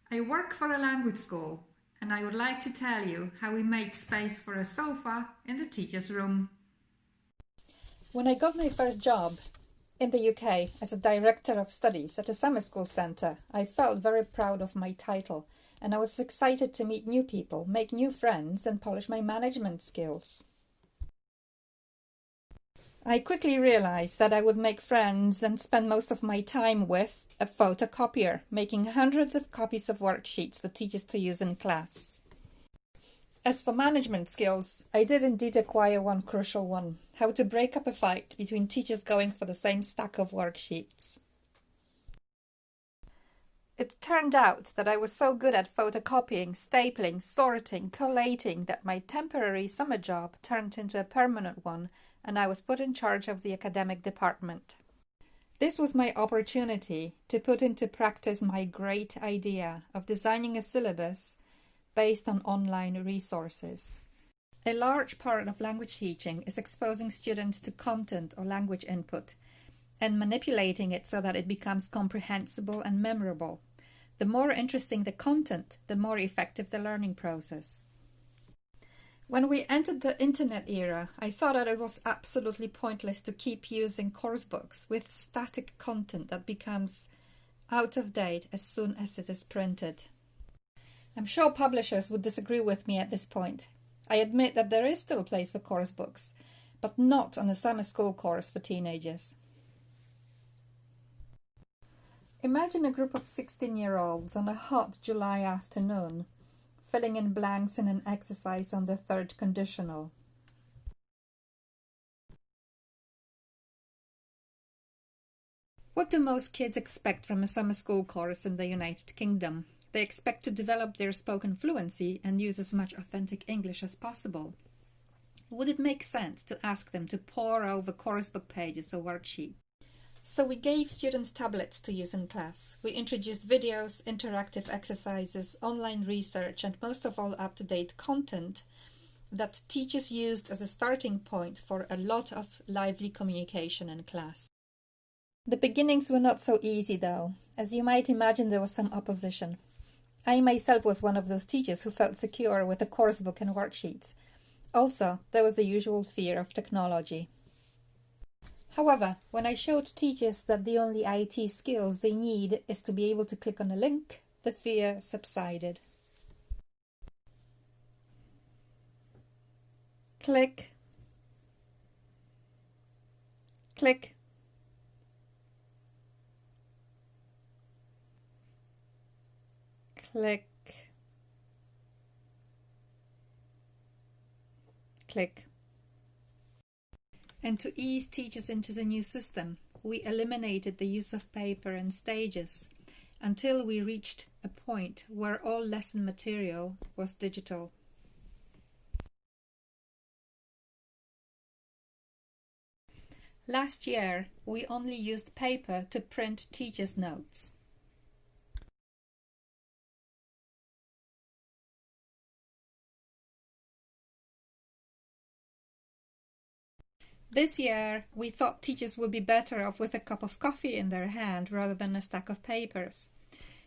I work for a language school and I would like to tell you how we make space for a sofa in the teacher's room. When I got my first job in the UK as a director of studies at a summer school centre, I felt very proud of my title and I was excited to meet new people, make new friends and polish my management skills. I quickly realized that I would make friends and spend most of my time with a photocopier, making hundreds of copies of worksheets for teachers to use in class. As for management skills, I did indeed acquire one crucial one: how to break up a fight between teachers going for the same stack of worksheets. It turned out that I was so good at photocopying, stapling, sorting, collating that my temporary summer job turned into a permanent one, and I was put in charge of the academic department. This was my opportunity to put into practice my great idea of designing a syllabus based on online resources. A large part of language teaching is exposing students to content or language input and manipulating it so that it becomes comprehensible and memorable. The more interesting the content, the more effective the learning process. When we entered the internet era, I thought that it was absolutely pointless to keep using course books with static content that becomes out of date as soon as it is printed. I'm sure publishers would disagree with me at this point. I admit that there is still a place for course books, but not on a summer school course for teenagers. Imagine a group of 16-year-olds on a hot July afternoon, filling in blanks in an exercise on the third conditional. What do most kids expect from a summer school course in the United Kingdom? They expect to develop their spoken fluency and use as much authentic English as possible. Would it make sense to ask them to pore over course book pages or worksheets? So we gave students tablets to use in class. We introduced videos, interactive exercises, online research, and most of all up-to-date content that teachers used as a starting point for a lot of lively communication in class. The beginnings were not so easy though. As you might imagine, there was some opposition. I myself was one of those teachers who felt secure with a course book and worksheets. Also, there was the usual fear of technology. However, when I showed teachers that the only IT skills they need is to be able to click on a link, the fear subsided. Click. Click. Click. Click. And to ease teachers into the new system, we eliminated the use of paper and stages until we reached a point where all lesson material was digital. Last year, we only used paper to print teachers' notes. This year, we thought teachers would be better off with a cup of coffee in their hand rather than a stack of papers.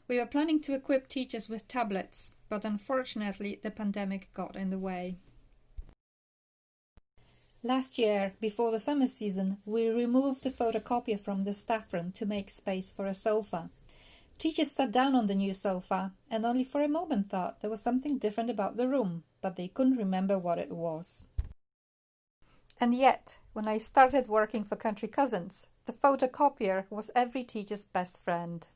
We were planning to equip teachers with tablets, but unfortunately the pandemic got in the way. Last year, before the summer season, we removed the photocopier from the staff room to make space for a sofa. Teachers sat down on the new sofa and only for a moment thought there was something different about the room, but they couldn't remember what it was. And yet, when I started working for Country Cousins, the photocopier was every teacher's best friend.